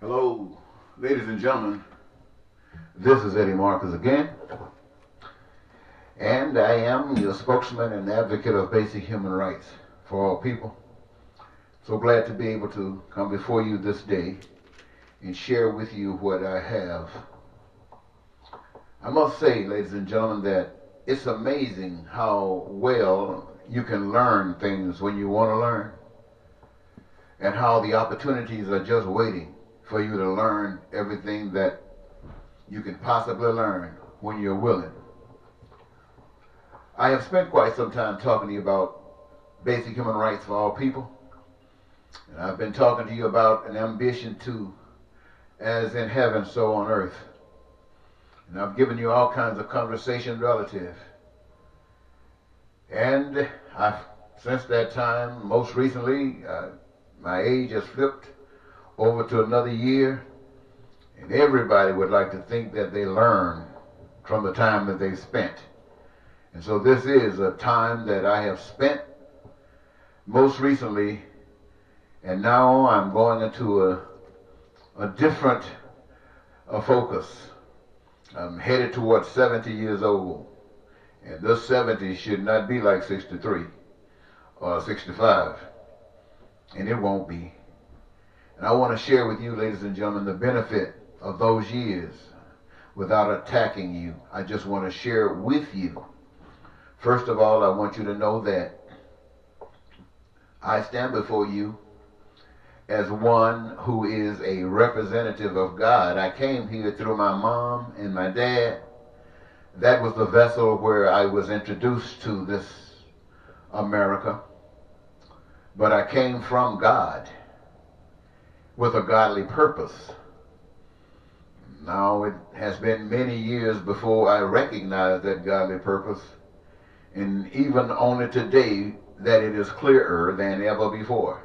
Hello, ladies and gentlemen. This is Eddie Marcus again, and I am your spokesman and advocate of basic human rights for all people. So glad to be able to come before you this day and share with you what I have. I must say, ladies and gentlemen, that it's amazing how well you can learn things when you want to learn, and how the opportunities are just waiting for you to learn everything that you can possibly learn when you're willing. I have spent quite some time talking to you about basic human rights for all people. And I've been talking to you about an ambition to, as in heaven, so on earth. And I've given you all kinds of conversation relative. And since that time, most recently, my age has flipped over to another year. And everybody would like to think that they learn from the time that they spent. And so this is a time that I have spent most recently, and now I'm going into a different focus. I'm headed towards 70 years old, and this 70 should not be like 63 or 65, and it won't be. And I want to share with you, ladies and gentlemen, the benefit of those years without attacking you. I just want to share with you. First of all, I want you to know that I stand before you as one who is a representative of God. I came here through my mom and my dad. That was the vessel where I was introduced to this America. But I came from God with a godly purpose. Now it has been many years before I recognized that godly purpose, and even only today that it is clearer than ever before.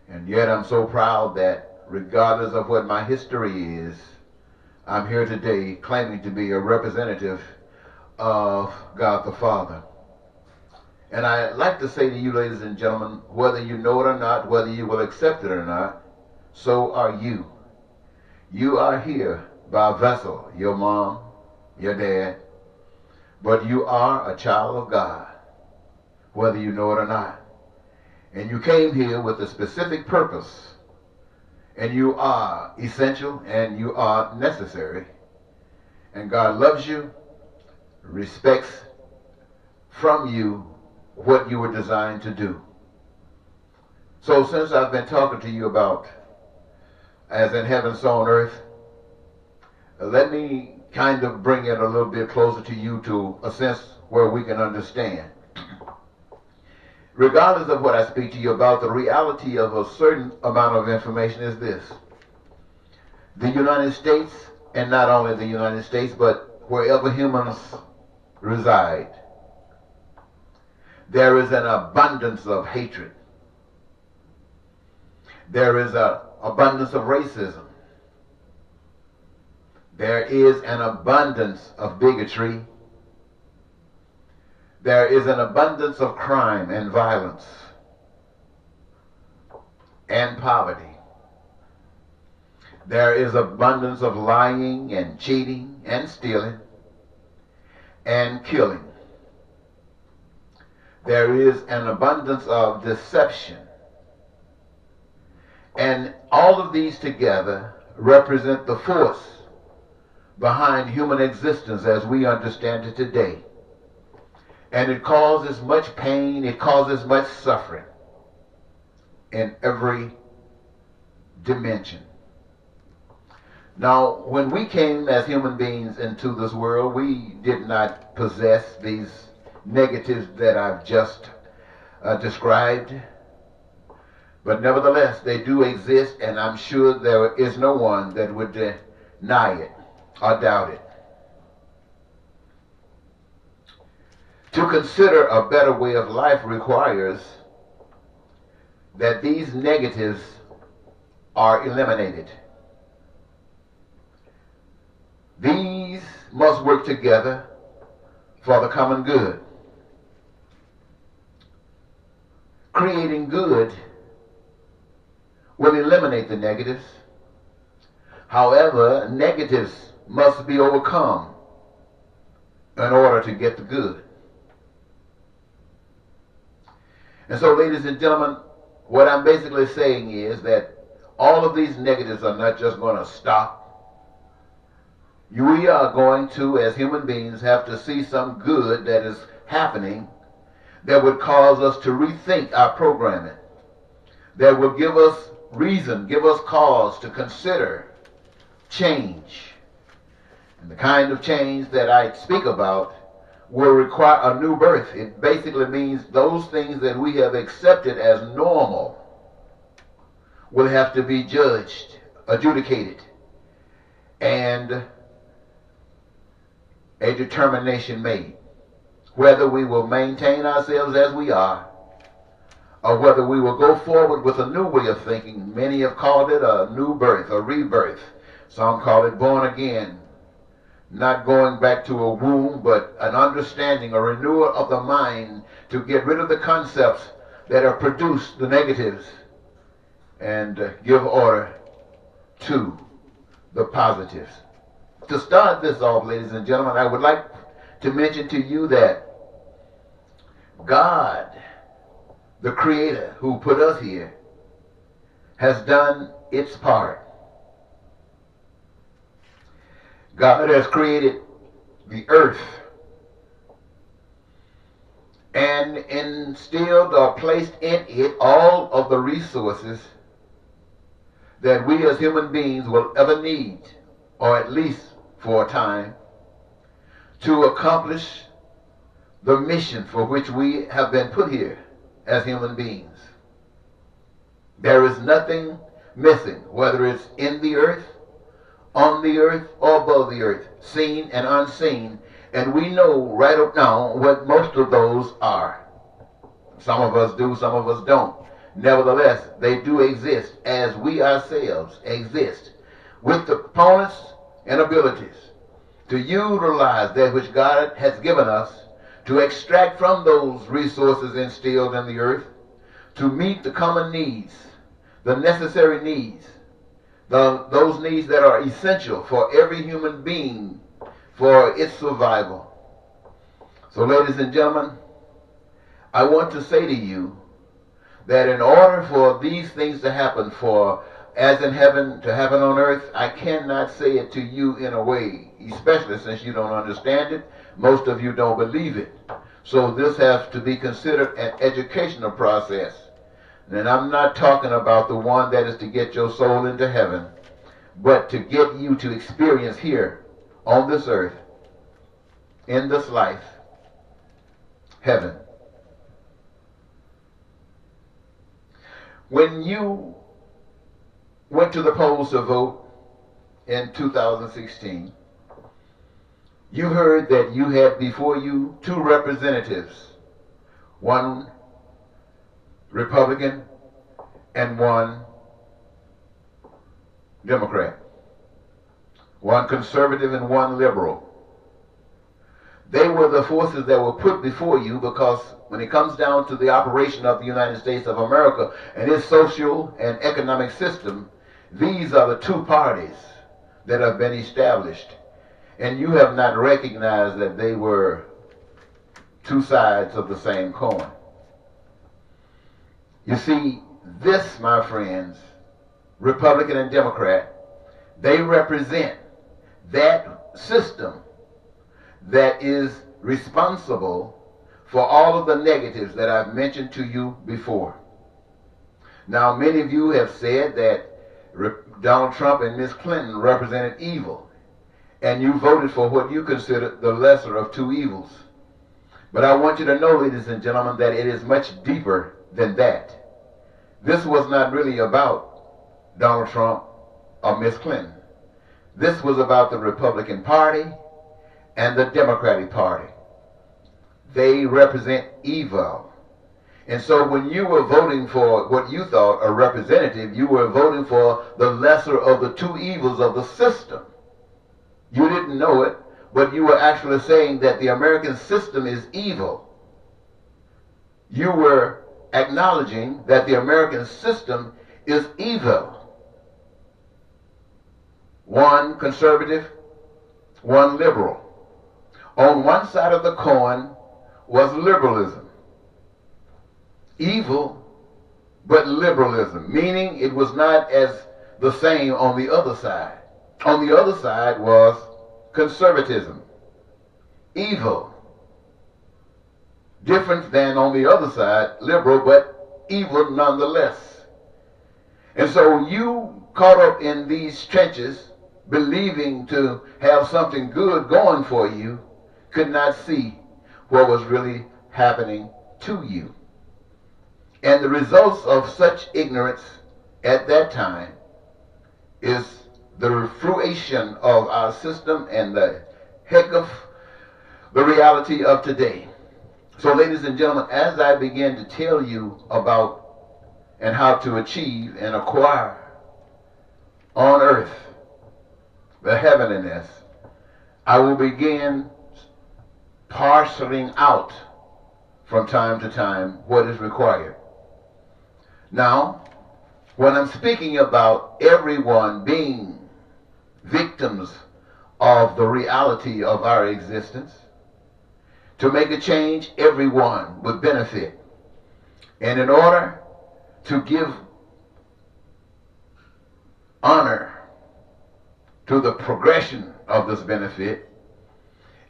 And yet I'm so proud that regardless of what my history is, I'm here today claiming to be a representative of God the Father. And I'd like to say to you, ladies and gentlemen, whether you know it or not, whether you will accept it or not, so are you. You are here by vessel, your mom, your dad, but you are a child of God, whether you know it or not. And you came here with a specific purpose, and you are essential and you are necessary. And God loves you, respects from you what you were designed to do. So since I've been talking to you about as in heaven, so on earth, let me kind of bring it a little bit closer to you to a sense where we can understand. Regardless of what I speak to you about, the reality of a certain amount of information is this. The United States, and not only the United States, but wherever humans reside, there is an abundance of hatred. There is an abundance of racism. There is an abundance of bigotry. There is an abundance of crime and violence and poverty. There is abundance of lying and cheating and stealing and killing. There is an abundance of deception. And all of these together represent the force behind human existence as we understand it today. And it causes much pain, it causes much suffering in every dimension. Now, when we came as human beings into this world, we did not possess these negatives that I've just described. But nevertheless, they do exist, and I'm sure there is no one that would deny it or doubt it. To consider a better way of life requires that these negatives are eliminated. These must work together for the common good. Creating good will eliminate the negatives, However, negatives must be overcome in order to get the good. And so, ladies and gentlemen, what I'm basically saying is that all of these negatives are not just going to stop. We are going to, as human beings, have to see some good that is happening that would cause us to rethink our programming, that will give us reason, give us cause to consider change. And the kind of change that I speak about will require a new birth. It basically means those things that we have accepted as normal will have to be judged, adjudicated, and a determination made. Whether we will maintain ourselves as we are, or whether we will go forward with a new way of thinking. Many have called it a new birth, a rebirth. Some call it born again. Not going back to a womb, but an understanding, a renewal of the mind to get rid of the concepts that have produced the negatives and give order to the positives. To start this off, ladies and gentlemen, I would like to mention to you that God, the Creator who put us here, has done its part. God has created the earth and instilled or placed in it all of the resources that we as human beings will ever need, or at least for a time, to accomplish the mission for which we have been put here as human beings. There is nothing missing, whether it's in the earth, on the earth, or above the earth, seen and unseen, and we know right up now what most of those are. Some of us do, some of us don't. Nevertheless, they do exist as we ourselves exist, with the components and abilities to utilize that which God has given us, to extract from those resources instilled in the earth, to meet the common needs, the necessary needs, those needs that are essential for every human being for its survival. So, ladies and gentlemen, I want to say to you that in order for these things to happen, for as in heaven to happen on earth, I cannot say it to you in a way, especially since you don't understand it. Most of you don't believe it. So this has to be considered an educational process. And I'm not talking about the one that is to get your soul into heaven, but to get you to experience here on this earth, in this life, heaven. When you went to the polls to vote in 2016, you heard that you had before you two representatives, one Republican and one Democrat, one conservative and one liberal. They were the forces that were put before you because when it comes down to the operation of the United States of America and its social and economic system, these are the two parties that have been established. And you have not recognized that they were two sides of the same coin. You see, this, my friends, Republican and Democrat, they represent that system that is responsible for all of the negatives that I've mentioned to you before. Now, many of you have said that Donald Trump and Ms. Clinton represented evil, and you voted for what you consider the lesser of two evils. But I want you to know, ladies and gentlemen, that it is much deeper than that. This was not really about Donald Trump or Ms. Clinton. This was about the Republican Party and the Democratic Party. They represent evil. And so when you were voting for what you thought a representative, you were voting for the lesser of the two evils of the system. You didn't know it, but you were actually saying that the American system is evil. You were acknowledging that the American system is evil. one conservative, one liberal. On one side of the coin was liberalism. Evil, but liberalism, meaning it was not as the same on the other side. On the other side was conservatism. Evil. Different than on the other side, liberal, but evil nonetheless. And so you caught up in these trenches, believing to have something good going for you, could not see what was really happening to you. And the results of such ignorance at that time is the fruition of our system and the heck of the reality of today. So, ladies and gentlemen, as I begin to tell you about and how to achieve and acquire on earth the heavenliness, I will begin parceling out from time to time what is required. Now, when I'm speaking about everyone being victims of the reality of our existence, to make a change, everyone would benefit. And in order to give honor to the progression of this benefit,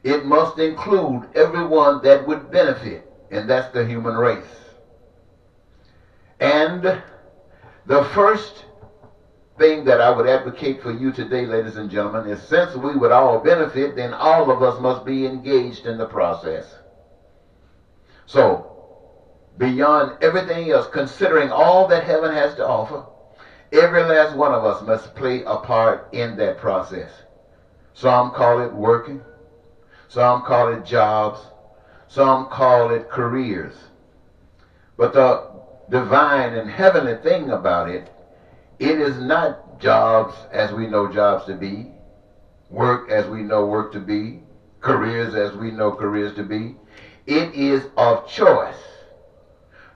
it must include everyone that would benefit, and that's the human race. And the first thing that I would advocate for you today, ladies and gentlemen, is since we would all benefit, then all of us must be engaged in the process. So, beyond everything else, considering all that heaven has to offer, every last one of us must play a part in that process. Some call it working, some call it jobs, some call it careers. But the divine and heavenly thing about it, it is not jobs as we know jobs to be, work as we know work to be, careers as we know careers to be. It is of choice.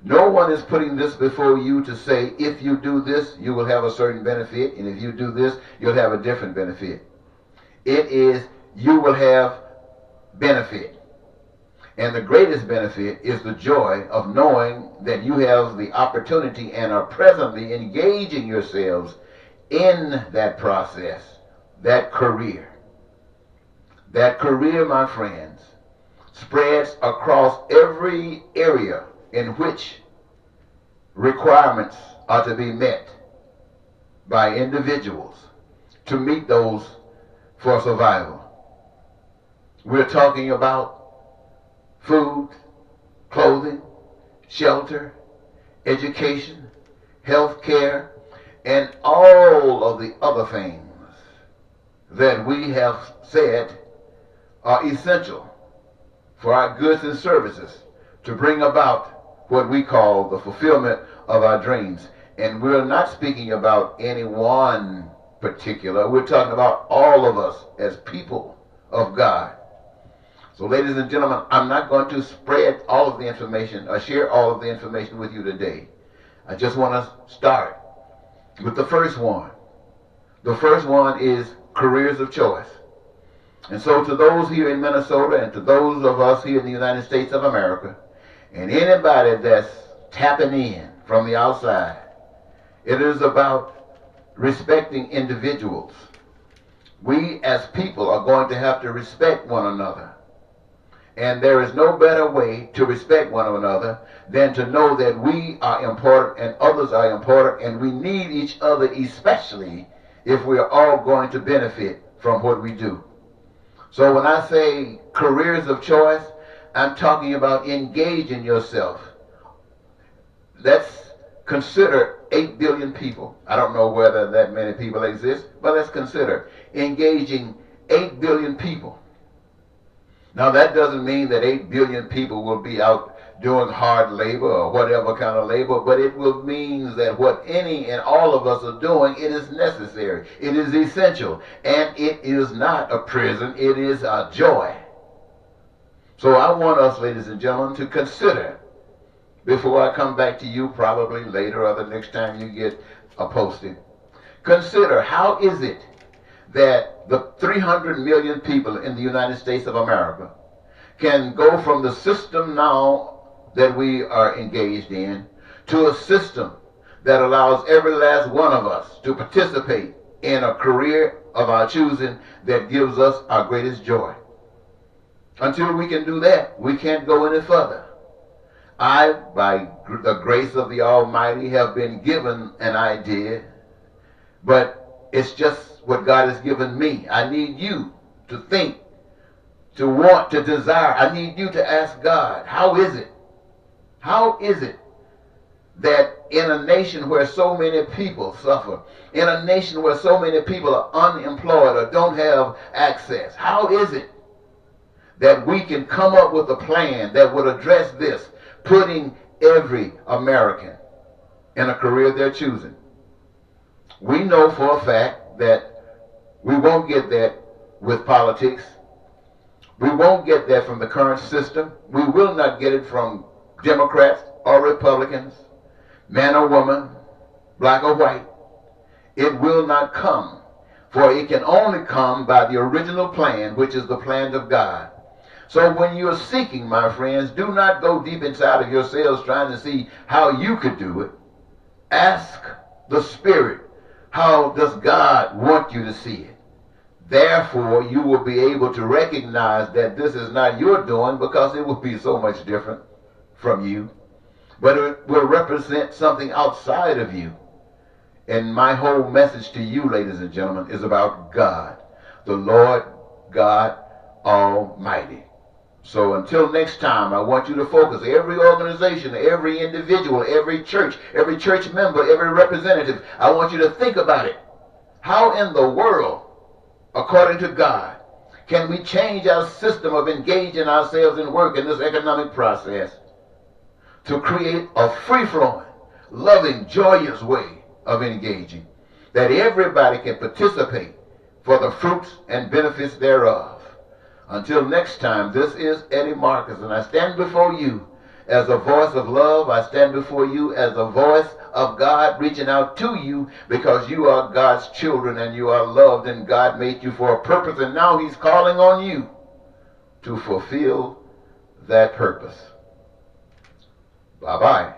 No one is putting this before you to say, if you do this, you will have a certain benefit, and if you do this, you'll have a different benefit. It is, you will have benefit. And the greatest benefit is the joy of knowing that you have the opportunity and are presently engaging yourselves in that process, that career. That career, my friends, spreads across every area in which requirements are to be met by individuals to meet those for survival. We're talking about food, clothing, shelter, education, health care, and all of the other things that we have said are essential for our goods and services to bring about what we call the fulfillment of our dreams. And we're not speaking about any one particular. We're talking about all of us as people of God. So, ladies and gentlemen, I'm not going to spread all of the information or share all of the information with you today. I just want to start with the first one. The first one is careers of choice. And so to those here in Minnesota and to those of us here in the United States of America and anybody that's tapping in from the outside, it is about respecting individuals. We as people are going to have to respect one another. And there is no better way to respect one another than to know that we are important and others are important, and we need each other, especially if we are all going to benefit from what we do. So when I say careers of choice, I'm talking about engaging yourself. Let's consider 8 billion people. I don't know whether that many people exist, but let's consider engaging 8 billion people. Now, that doesn't mean that 8 billion people will be out doing hard labor or whatever kind of labor, but it will mean that what any and all of us are doing, it is necessary, it is essential, and it is not a prison, it is a joy. So I want us, ladies and gentlemen, to consider, before I come back to you probably later or the next time you get a posting, consider how is it that the 300 million people in the United States of America can go from the system now that we are engaged in to a system that allows every last one of us to participate in a career of our choosing that gives us our greatest joy. Until we can do that, we can't go any further. I, by the grace of the Almighty, have been given an idea, but it's just what God has given me. I need you to think, to want, to desire. I need you to ask God, how is it? How is it that in a nation where so many people suffer, in a nation where so many people are unemployed or don't have access, how is it that we can come up with a plan that would address this, putting every American in a career they're choosing? We know for a fact that we won't get that with politics. We won't get that from the current system. We will not get it from Democrats or Republicans, man or woman, black or white. It will not come, for it can only come by the original plan, which is the plan of God. So when you're seeking, my friends, do not go deep inside of yourselves trying to see how you could do it. Ask the Spirit, how does God want you to see it? Therefore, you will be able to recognize that this is not your doing, because it will be so much different from you. But it will represent something outside of you. And my whole message to you, ladies and gentlemen, is about God, the Lord God Almighty. So until next time, I want you to focus. Every organization, every individual, every church member, every representative, I want you to think about it. How in the world, according to God, can we change our system of engaging ourselves in work in this economic process to create a free-flowing, loving, joyous way of engaging, that everybody can participate for the fruits and benefits thereof? Until next time, this is Eddie Marcus, and I stand before you as a voice of love. I stand before you as a voice of God reaching out to you, because you are God's children and you are loved, and God made you for a purpose, and now He's calling on you to fulfill that purpose. Bye-bye.